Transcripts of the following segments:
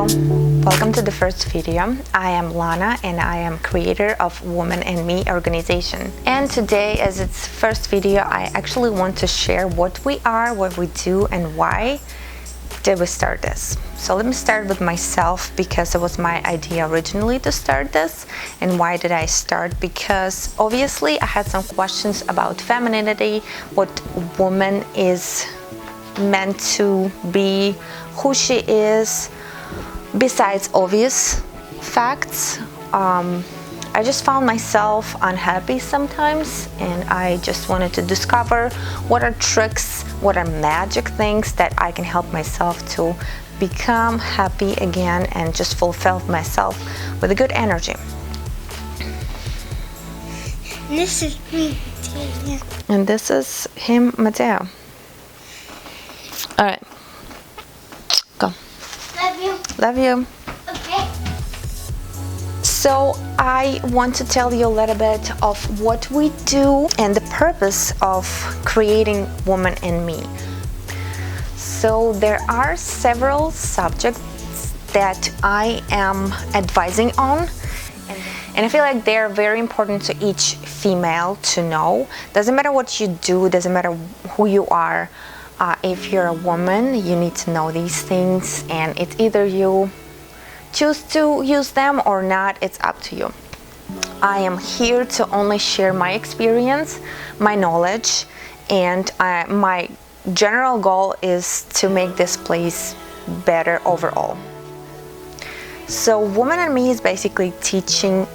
welcome to the first video. I am Lana and I am creator of Woman and Me organization. And today, as its first video, I actually want to share what we are, what we do, and why did we start this. So let me start with myself, because it was my idea originally to start this. And why did I start? Because obviously I had some questions about femininity, what woman is meant to be, who she is, besides obvious facts. I just found myself unhappy sometimes, and I just wanted to discover what are tricks, what are magic things that I can help myself to become happy again and just fulfill myself with a good energy. This is me, Mateo. And this is him, Mateo. All right, go. Love you. Love you. Okay. So I want to tell you a little bit of what we do and the purpose of creating Woman and Me. So there are several subjects that I am advising on, and I feel like they're very important to each female to know. Doesn't matter what you do, doesn't matter who you are. If you're a woman, you need to know these things, and it's either you choose to use them or not, it's up to you. I am here to only share my experience, my knowledge, and my general goal is to make this place better overall. So Woman and Me is basically teaching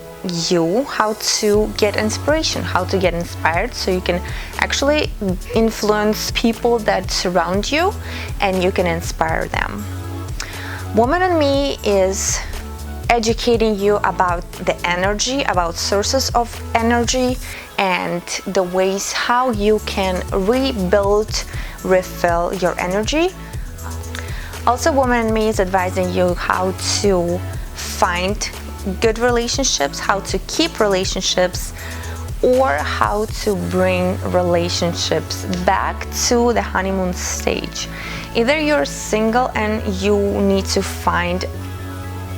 you how to get inspiration, how to get inspired, so you can actually influence people that surround you and you can inspire them. Woman and Me is educating you about the energy, about sources of energy, and the ways how you can rebuild, refill your energy. Also, Woman and Me is advising you how to find good relationships, how to keep relationships, or how to bring relationships back to the honeymoon stage. Either you're single and you need to find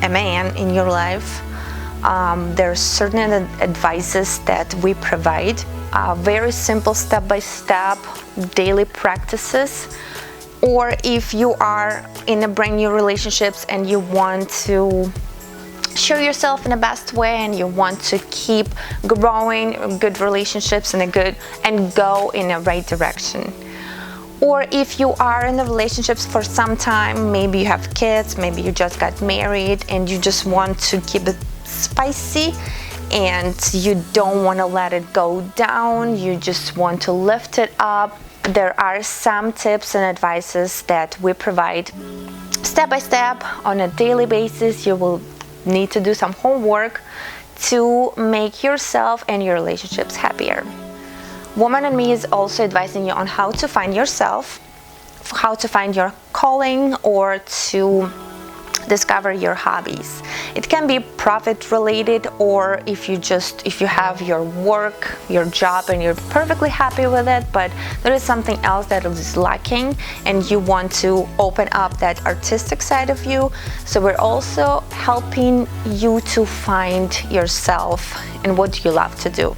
a man in your life. There are certain advices that we provide, very simple step-by-step daily practices. Or if you are in a brand new relationships and you want to show yourself in the best way and you want to keep growing good relationships and go in the right direction. Or if you are in the relationships for some time, maybe you have kids, maybe you just got married and you just want to keep it spicy and you don't want to let it go down, you just want to lift it up. There are some tips and advices that we provide step by step on a daily basis. You will need to do some homework to make yourself and your relationships happier. Woman and Me is also advising you on how to find yourself, how to find your calling, or to discover your hobbies. It can be profit related, or if you have your work, your job, and you're perfectly happy with it, but there is something else that is lacking and you want to open up that artistic side of you. So we're also helping you to find yourself and what you love to do.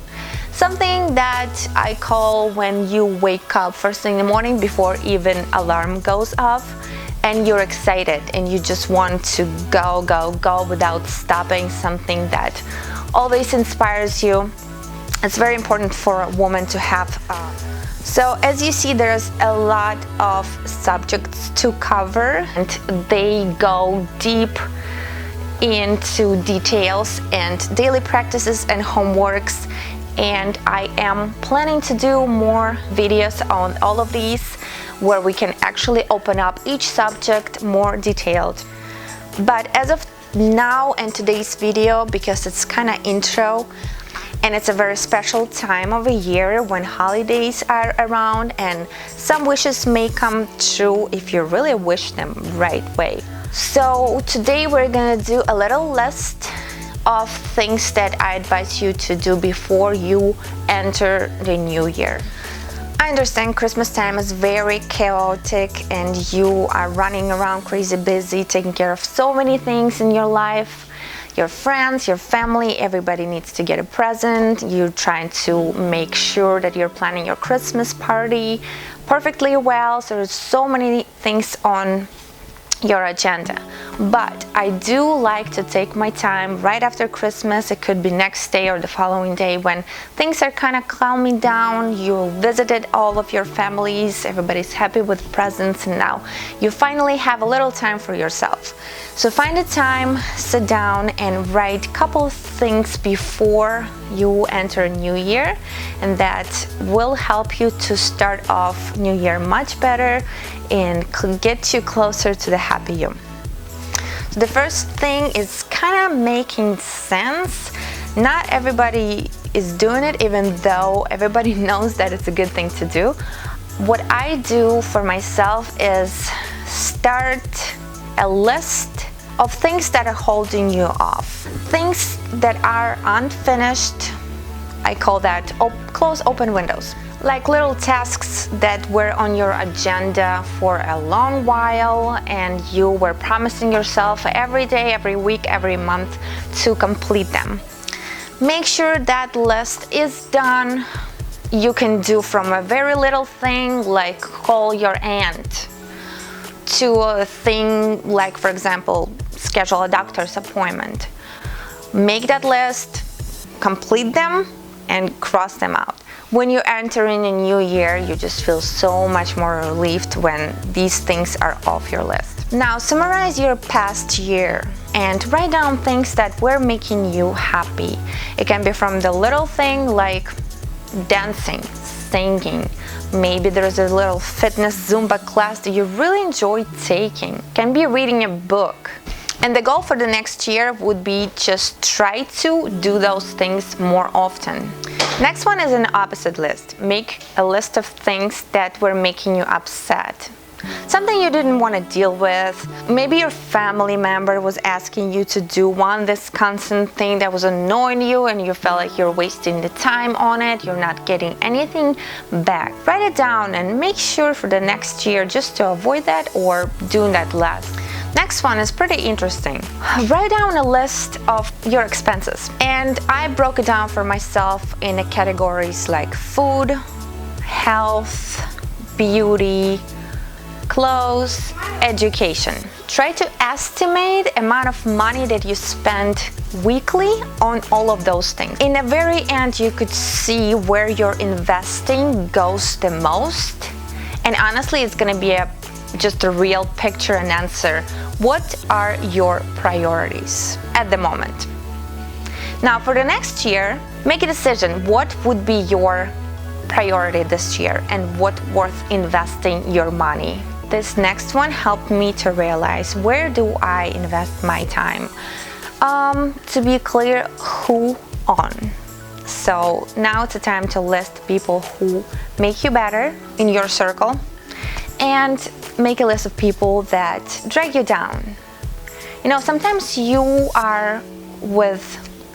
Something that I call when you wake up first thing in the morning before even alarm goes off, and you're excited and you just want to go without stopping, something that always inspires you. It's very important for a woman to have. So as you see, there's a lot of subjects to cover and they go deep into details and daily practices and homeworks. And I am planning to do more videos on all of these, where we can actually open up each subject more detailed. But as of now and today's video, because it's kind of intro and it's a very special time of the year when holidays are around and some wishes may come true if you really wish them right way. So today we're gonna do a little list of things that I advise you to do before you enter the new year. I understand Christmas time is very chaotic and you are running around crazy busy, taking care of so many things in your life. Your friends, your family, everybody needs to get a present. You're trying to make sure that you're planning your Christmas party perfectly well. So there's so many things on your agenda, but I do like to take my time right after Christmas. It could be next day or the following day when things are kind of calming down. You visited all of your families, everybody's happy with presents, and now you finally have a little time for yourself. So find a time, sit down and write a couple of things before you enter a new year, and that will help you to start off new year much better and get you closer to the happy you. So the first thing is kind of making sense. Not everybody is doing it, even though everybody knows that it's a good thing to do. What I do for myself is start a list of things that are holding you off, things that are unfinished. I call that close open windows, like little tasks that were on your agenda for a long while and you were promising yourself every day, every week, every month to complete them. Make sure that list is done. You can do from a very little thing like call your aunt, to a thing like, for example, schedule a doctor's appointment. Make that list, complete them, and cross them out. When you enter in a new year, you just feel so much more relieved when these things are off your list. Now, summarize your past year and write down things that were making you happy. It can be from the little thing like dancing, singing. Maybe there's a little fitness Zumba class that you really enjoy taking. It can be reading a book. And the goal for the next year would be just try to do those things more often. Next one is an opposite list. Make a list of things that were making you upset. Something you didn't want to deal with. Maybe your family member was asking you to do this constant thing that was annoying you and you felt like you're wasting the time on it, you're not getting anything back. Write it down and make sure for the next year just to avoid that or doing that less. Next one is pretty interesting. Write down a list of your expenses. And I broke it down for myself in categories like food, health, beauty, clothes, education. Try to estimate the amount of money that you spend weekly on all of those things. In the very end, you could see where your investing goes the most. And honestly, it's gonna be just a real picture and answer. What are your priorities at the moment? Now for the next year, make a decision. What would be your priority this year and what worth investing your money? This next one helped me to realize, where do I invest my time? To be clear, who on? So now it's a time to list people who make you better in your circle and make a list of people that drag you down. You know, sometimes you are with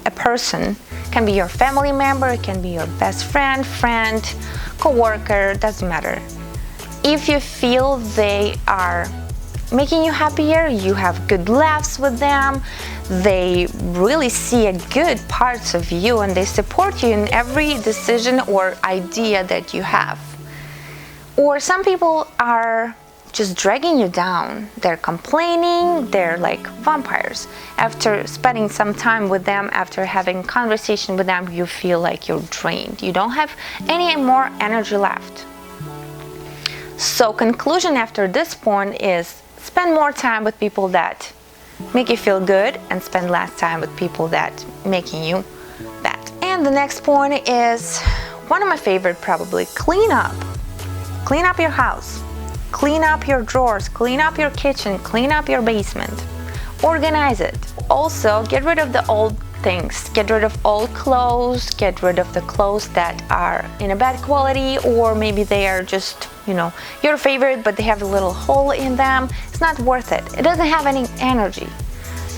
a person, it can be your family member, it can be your best friend, co-worker, doesn't matter. If you feel they are making you happier, you have good laughs with them, they really see a good parts of you and they support you in every decision or idea that you have. Or some people are just dragging you down. They're complaining, they're like vampires. After spending some time with them, after having conversation with them, you feel like you're drained. You don't have any more energy left. So conclusion after this point is spend more time with people that make you feel good and spend less time with people that making you bad. And the next point is one of my favorite, probably clean up. Clean up your house. Clean up your drawers, clean up your kitchen, clean up your basement. Organize it. Also, get rid of the old things. Get rid of old clothes, get rid of the clothes that are in a bad quality, or maybe they are just, your favorite, but they have a little hole in them. It's not worth it. It doesn't have any energy.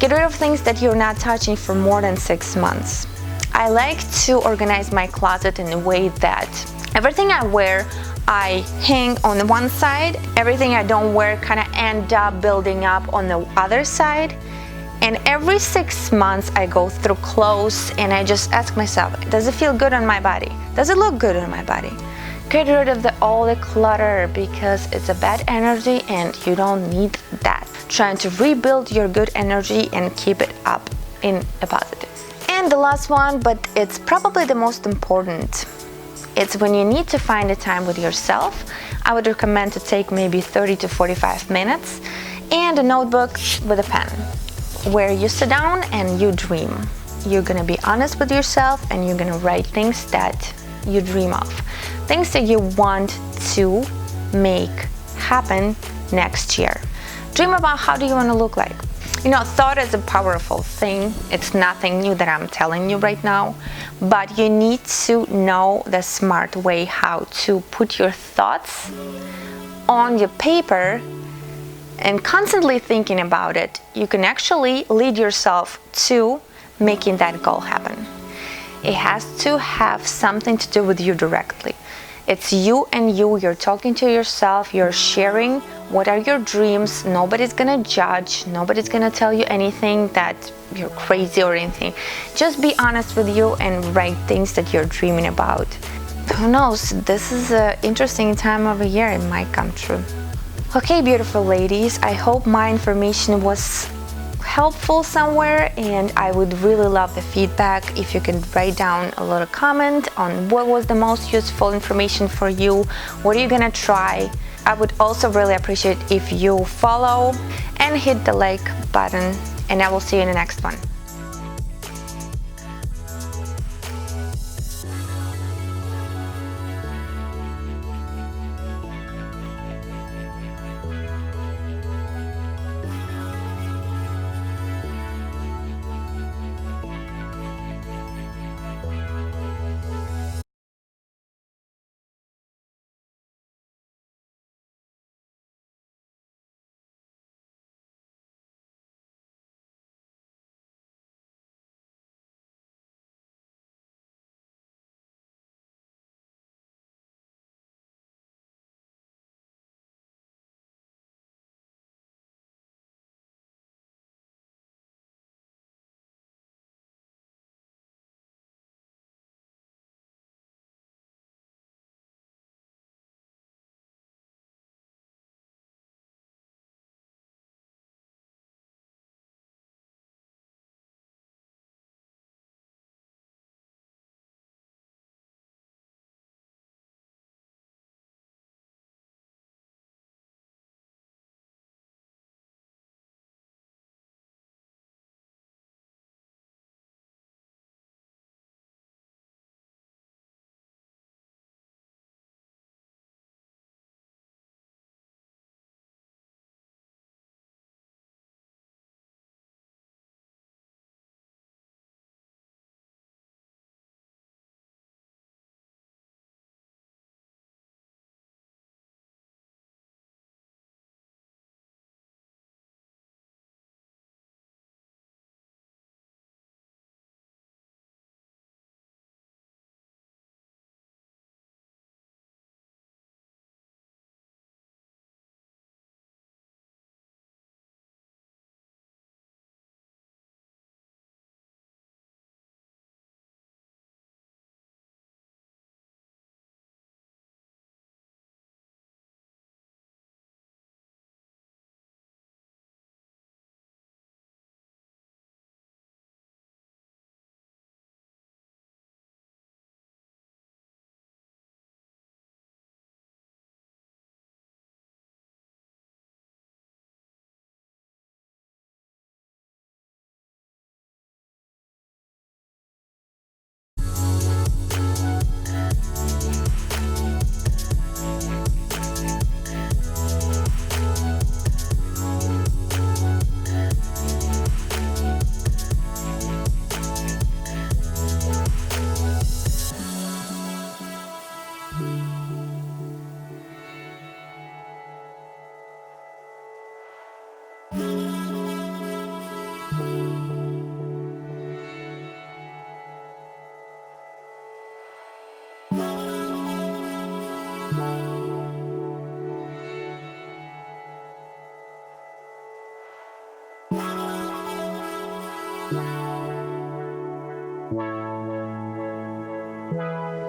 Get rid of things that you're not touching for more than 6 months. I like to organize my closet in a way that everything I wear, I hang on one side, everything I don't wear kind of end up building up on the other side. And every 6 months I go through clothes and I just ask myself, does it feel good on my body? Does it look good on my body? Get rid of all the clutter, because it's a bad energy and you don't need that. Trying to rebuild your good energy and keep it up in a positive. And the last one, but it's probably the most important, it's when you need to find a time with yourself. I would recommend to take maybe 30 to 45 minutes and a notebook with a pen, where you sit down and you dream. You're gonna be honest with yourself and you're gonna write things that you dream of, things that you want to make happen next year. Dream about how do you want to look like. Thought is a powerful thing. It's nothing new that I'm telling you right now, but you need to know the smart way how to put your thoughts on your paper. And constantly thinking about it, you can actually lead yourself to making that goal happen. It has to have something to do with you directly. It's you and you. You're talking to yourself. You're sharing what are your dreams. Nobody's gonna judge. Nobody's gonna tell you anything that you're crazy or anything. Just be honest with you and write things that you're dreaming about. Who knows? This is an interesting time of the year. It might come true. Okay, beautiful ladies, I hope my information was helpful somewhere, and I would really love the feedback. If you can write down a little comment on what was the most useful information for you, what are you gonna try. I would also really appreciate if you follow and hit the like button, and I will see you in the next one. you.